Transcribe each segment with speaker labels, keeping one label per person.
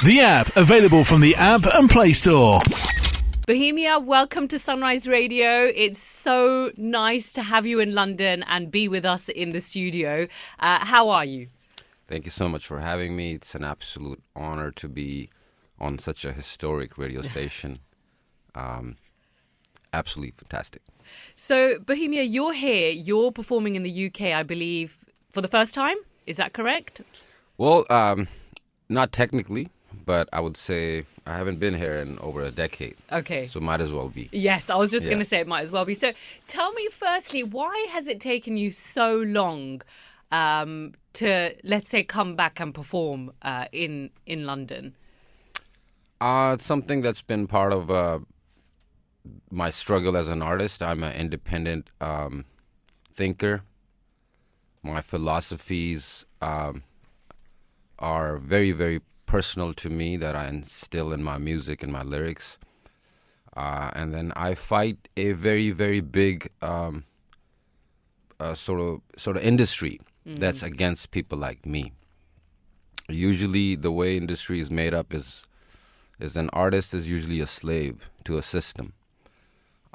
Speaker 1: The app, available from the App and Play Store.
Speaker 2: Bohemia, welcome to Sunrise Radio. It's so nice to have you in London and be with us in the studio. How are you?
Speaker 3: Thank you so much for having me. It's an absolute honor to be on such a historic radio station. Absolutely fantastic.
Speaker 2: So, Bohemia, you're here. You're performing in the UK, I believe, for the first time. Is that correct?
Speaker 3: Well, not technically, but I would say I haven't been here in over a decade.
Speaker 2: Okay.
Speaker 3: So might as well be.
Speaker 2: Yes, I was just going to say it might as well be. So tell me firstly, why has it taken you so long to, let's say, come back and perform in London?
Speaker 3: It's something that's been part of my struggle as an artist. I'm an independent thinker. My philosophies are very, very personal to me that I instill in my music and my lyrics. And then I fight a very, very big sort of industry that's against people like me. Usually the way industry is made up is an artist is usually a slave to a system.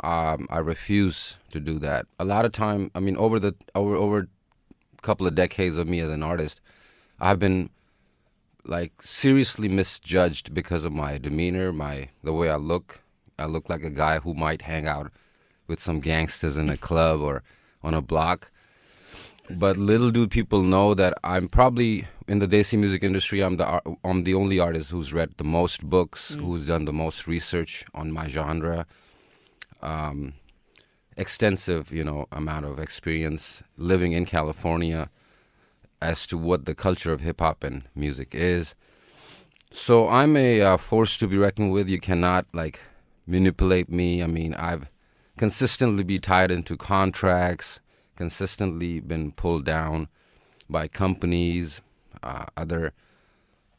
Speaker 3: I refuse to do that. A lot of time, I mean, over a couple of decades of me as an artist, I've been like seriously misjudged because of my demeanor, the way I look. I look like a guy who might hang out with some gangsters in a club or on a block. But little do people know that I'm probably in the Desi music industry. I'm the only artist who's read the most books, who's done the most research on my genre. Extensive, amount of experience living in California as to what the culture of hip-hop and music is. So I'm a force to be reckoned with. You cannot, manipulate me. I mean, I've consistently been tied into contracts, consistently been pulled down by companies, other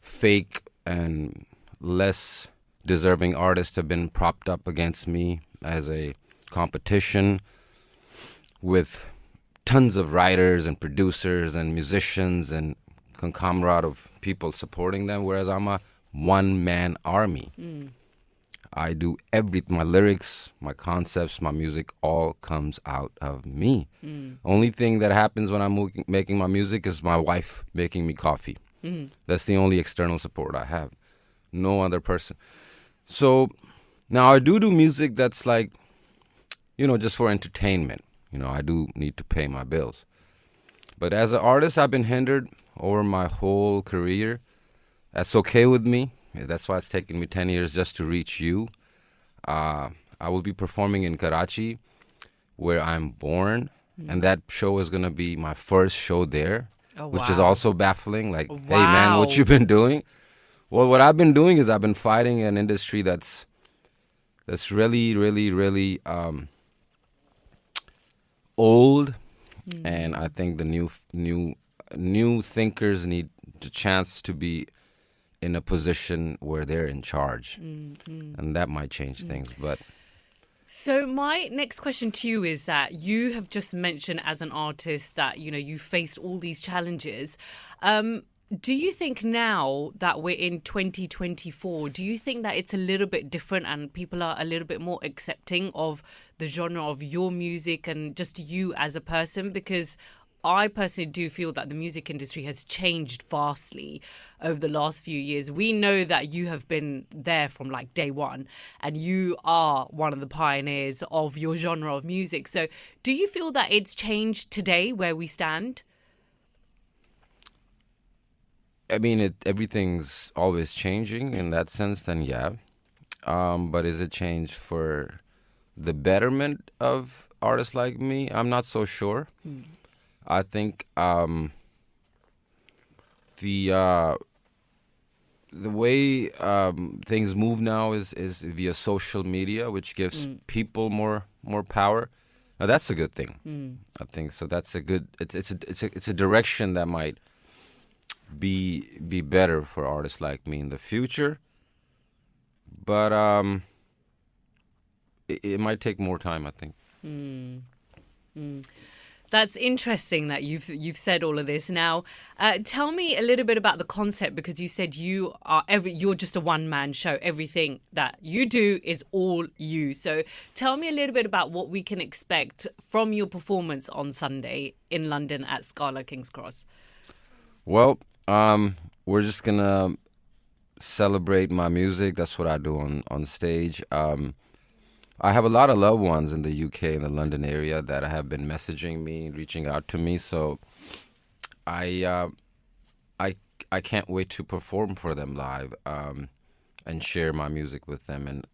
Speaker 3: fake and less deserving artists have been propped up against me as a competition with tons of writers and producers and musicians and conglomerate of people supporting them, whereas I'm a one-man army. I do my lyrics, my concepts, my music, all comes out of me. Only thing that happens when I'm making my music is my wife making me coffee. That's the only external support I have. No other person. So now I do music that's just for entertainment. I do need to pay my bills. But as an artist, I've been hindered over my whole career. That's okay with me. That's why it's taken me 10 years just to reach you. I will be performing in Karachi, where I'm born. And that show is going to be my first show there, which is also baffling. Hey, man, what you been doing? Well, what I've been doing is I've been fighting an industry that's really, really, really old, and I think the new thinkers need the chance to be in a position where they're in charge, and that might change things. But
Speaker 2: so my next question to you is that you have just mentioned as an artist that you faced all these challenges. Do you think now that we're in 2024, do you think that it's a little bit different and people are a little bit more accepting of the genre of your music and just you as a person? Because I personally do feel that the music industry has changed vastly over the last few years. We know that you have been there from day one and you are one of the pioneers of your genre of music. So do you feel that it's changed today where we stand?
Speaker 3: I mean, everything's always changing in that sense, then yeah. But is it changed for the betterment of artists like me? I'm not so sure. I think the way things move now is via social media, which gives people more power. Now that's a good thing. I think so. That's a good. It's a direction that might be better for artists like me in the future, but it might take more time, I think.
Speaker 2: That's interesting that you've said all of this. Now, tell me a little bit about the concept, because you said you're just a one-man show. Everything that you do is all you. So tell me a little bit about what we can expect from your performance on Sunday in London at Scala King's Cross.
Speaker 3: Well, we're just gonna celebrate my music. That's what I do on stage. I have a lot of loved ones in the UK and the London area that have been messaging me, reaching out to me. So I can't wait to perform for them live and share my music with them. And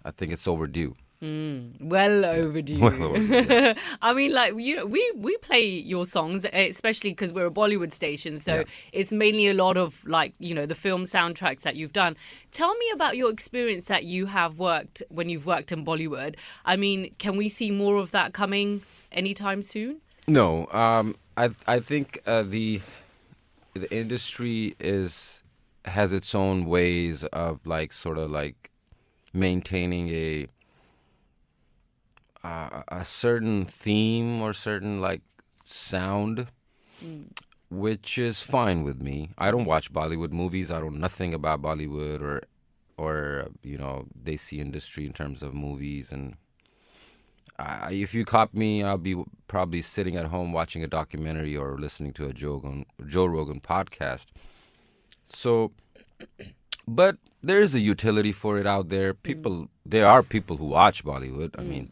Speaker 3: I think it's overdue.
Speaker 2: Well overdue.
Speaker 3: Well overdue.
Speaker 2: I mean, like, we play your songs, especially because we're a Bollywood station, so it's mainly a lot of, like, the film soundtracks that you've done. Tell me about your experience that you have worked when you've worked in Bollywood. I mean, can we see more of that coming anytime soon?
Speaker 3: No, I think the industry has its own ways of sort of maintaining a certain theme or certain sound, which is fine with me. I don't watch Bollywood movies. I know nothing about Bollywood or Desi industry in terms of movies. And if you caught me, I'll be probably sitting at home watching a documentary or listening to a Joe Rogan podcast. So, but there is a utility for it out there. There are people who watch Bollywood. I mean.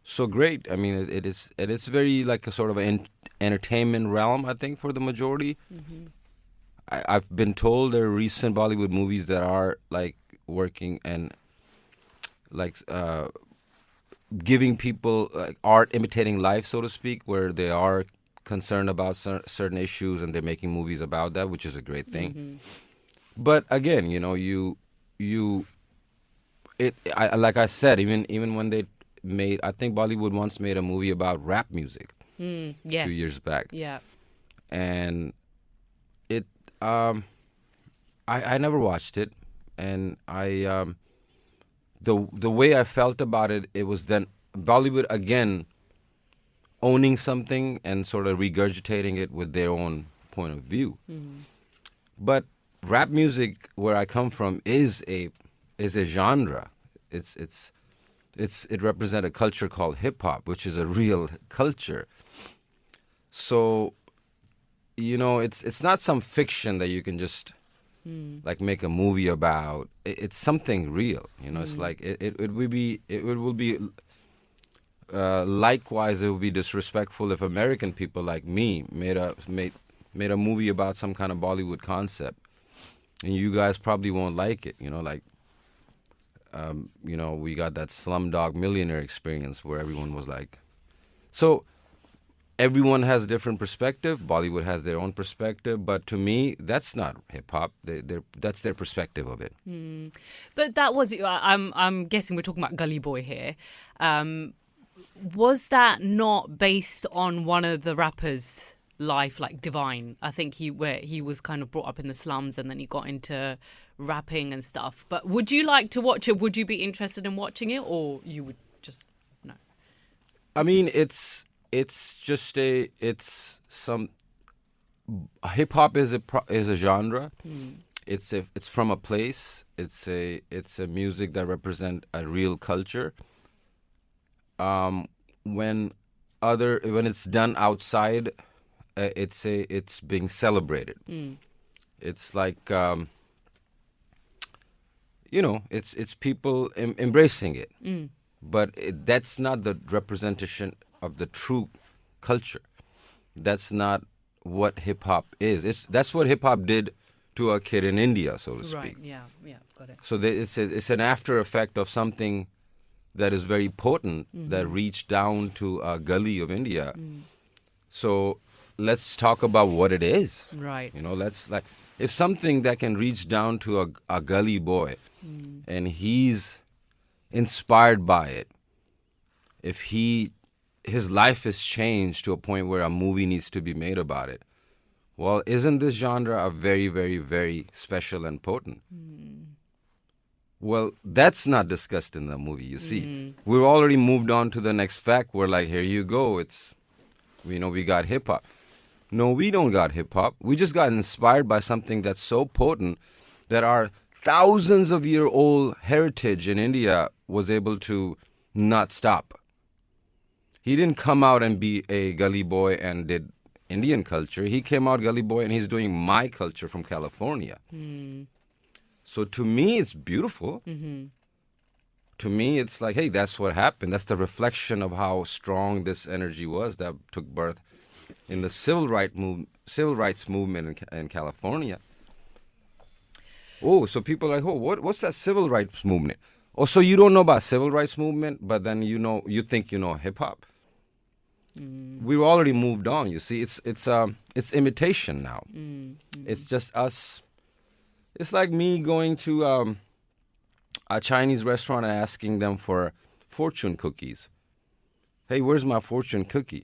Speaker 3: So great. I mean, it's very like a sort of an entertainment realm, I think, for the majority. Mm-hmm. I've been told there are recent Bollywood movies that are working and giving people art imitating life, so to speak, where they are concerned about certain issues and they're making movies about that, which is a great thing. Mm-hmm. But again, like I said, even when they I think Bollywood once made a movie about rap music
Speaker 2: yes.
Speaker 3: a few years back.
Speaker 2: Yeah.
Speaker 3: And it, I never watched it. And the way I felt about it, it was then Bollywood again owning something and sort of regurgitating it with their own point of view. Mm-hmm. But rap music, where I come from, is a genre. It represents a culture called hip hop, which is a real culture. So, it's not some fiction that you can just make a movie about. It's something real. It's like it will be likewise. It would be disrespectful if American people like me made a movie about some kind of Bollywood concept, and you guys probably won't like it. We got that Slumdog Millionaire experience where everyone was like... So everyone has a different perspective. Bollywood has their own perspective. But to me, that's not hip-hop. That's their perspective of it.
Speaker 2: But that was... I'm guessing we're talking about Gully Boy here. Was that not based on one of the rappers' life, like Divine? I think he was kind of brought up in the slums and then he got into rapping and stuff. But would you like to watch it? Would you be interested in watching it, or you would just no?
Speaker 3: I mean, it's hip hop is a genre. It's from a place. It's a music that represents a real culture. When it's done outside, it's being celebrated. It's like it's people embracing it, but that's not the representation of the true culture. That's not what hip hop is. That's what hip hop did to a kid in India, so to speak.
Speaker 2: Right. Yeah. Got it.
Speaker 3: So it's an after effect of something that is very potent that reached down to a gully of India. So let's talk about what it is.
Speaker 2: Right.
Speaker 3: If something that can reach down to a gully boy and he's inspired by it, if his life is changed to a point where a movie needs to be made about it, well, isn't this genre a very, very, very special and potent? Well, that's not discussed in the movie, you see. We've already moved on to the next fact. We're like, here you go. We got hip-hop. No, we don't got hip-hop. We just got inspired by something that's so potent that our thousands of year old heritage in India was able to not stop. He didn't come out and be a gully boy and did Indian culture. He came out gully boy and he's doing my culture from California. So to me, it's beautiful. To me, it's like, hey, that's what happened. That's the reflection of how strong this energy was that took birth in the civil rights movement in California. Oh, so people are like, oh, what's that civil rights movement? Oh, so you don't know about civil rights movement, but then you think you know hip hop. We've already moved on. You see, it's imitation now. It's just us. It's like me going to a Chinese restaurant and asking them for fortune cookies. Hey, where's my fortune cookie?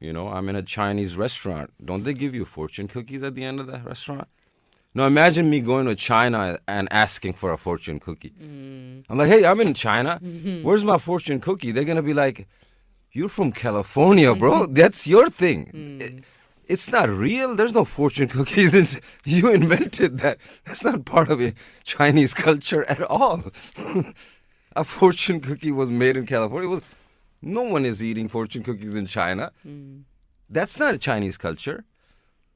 Speaker 3: I'm in a Chinese restaurant. Don't they give you fortune cookies at the end of the restaurant? Now imagine me going to China and asking for a fortune cookie. I'm like, hey, I'm in China. Where's my fortune cookie? They're going to be like, you're from California, bro. That's your thing. It's not real. There's no fortune cookies. You invented that. That's not part of a Chinese culture at all. A fortune cookie was made in California. No one is eating fortune cookies in China. That's not a Chinese culture.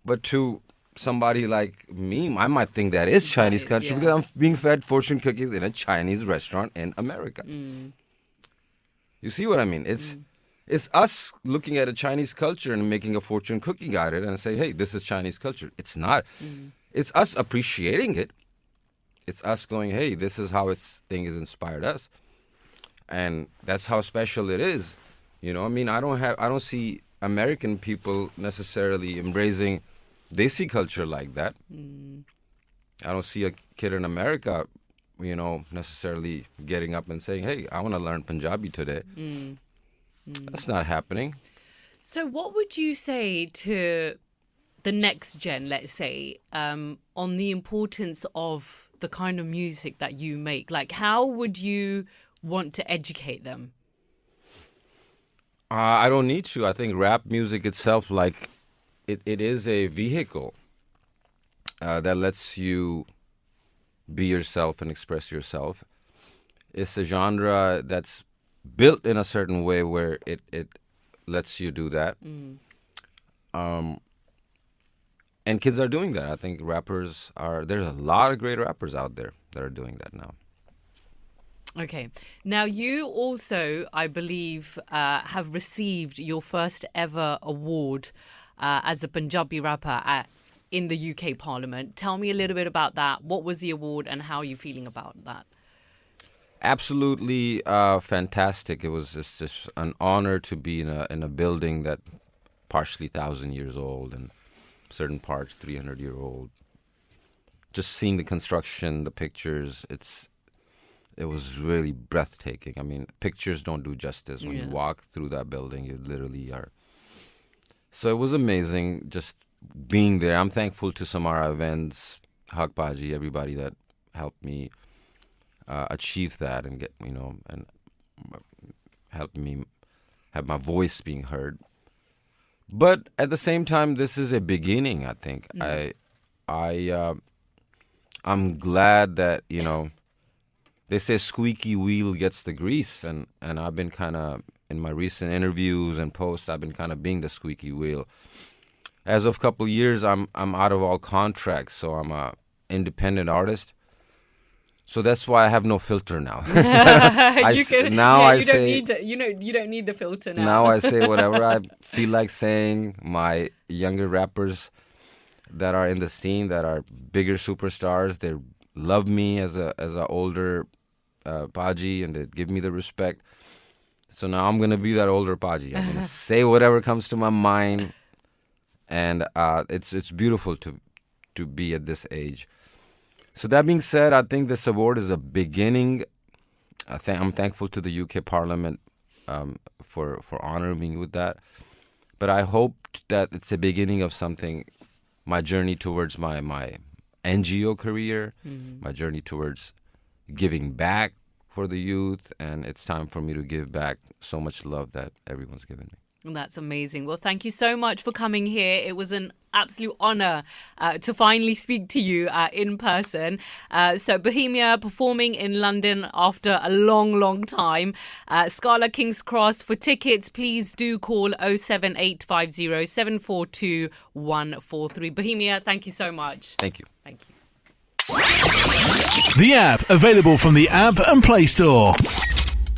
Speaker 3: But to somebody like me, I might think that is Chinese culture because I'm being fed fortune cookies in a Chinese restaurant in America. You see what I mean? It's us looking at a Chinese culture and making a fortune cookie out of it and say, hey, this is Chinese culture. It's not. It's us appreciating it. It's us going, hey, this is how thing has inspired us. And that's how special it is. I don't see American people necessarily embracing Desi culture like that. I don't see a kid in America, necessarily getting up and saying, hey, I want to learn Punjabi today. That's not happening.
Speaker 2: So what would you say to the next gen, let's say, on the importance of the kind of music that you make? Like, how would you want to educate them?
Speaker 3: I don't need to. I think rap music itself, like, it is a vehicle that lets you be yourself and express yourself. It's a genre that's built in a certain way where it lets you do that. And kids are doing that. I think there's a lot of great rappers out there that are doing that now.
Speaker 2: Okay. Now, you also, I believe, have received your first ever award as a Punjabi rapper in the UK Parliament. Tell me a little bit about that. What was the award and how are you feeling about that?
Speaker 3: Absolutely fantastic. It was just an honor to be in a building that partially 1,000 years old and certain parts 300-year-old. Just seeing the construction, the pictures, it was really breathtaking. I mean, pictures don't do justice. When you walk through that building, you literally are. So it was amazing just being there. I'm thankful to Samara Events, Haq Paji, everybody that helped me achieve that and get, and help me have my voice being heard. But at the same time, this is a beginning, I think. I'm glad that, they say squeaky wheel gets the grease, and I've been kind of, in my recent interviews and posts, I've been kind of being the squeaky wheel. As of a couple of years, I'm out of all contracts, so I'm a independent artist. So that's why I have no filter now. You don't need the filter now. Now I say whatever I feel like saying. My younger rappers that are in the scene, that are bigger superstars, they love me as a older Paji, and they give me the respect. So now I'm gonna be that older Paji. I'm gonna say whatever comes to my mind, and it's beautiful to be at this age. So that being said, I think this award is a beginning. I'm thankful to the UK Parliament for honoring me with that. But I hope that it's a beginning of something, my journey towards my NGO career, my journey towards giving back for the youth, and it's time for me to give back so much love that everyone's given me.
Speaker 2: That's amazing. Well, thank you so much for coming here. It was an absolute honor to finally speak to you in person. So Bohemia performing in London after a long, long time. Scala King's Cross. For tickets, please do call 07850 742 143. Bohemia, thank you so much.
Speaker 3: Thank you.
Speaker 2: Thank you.
Speaker 1: The app available from the App and Play Store.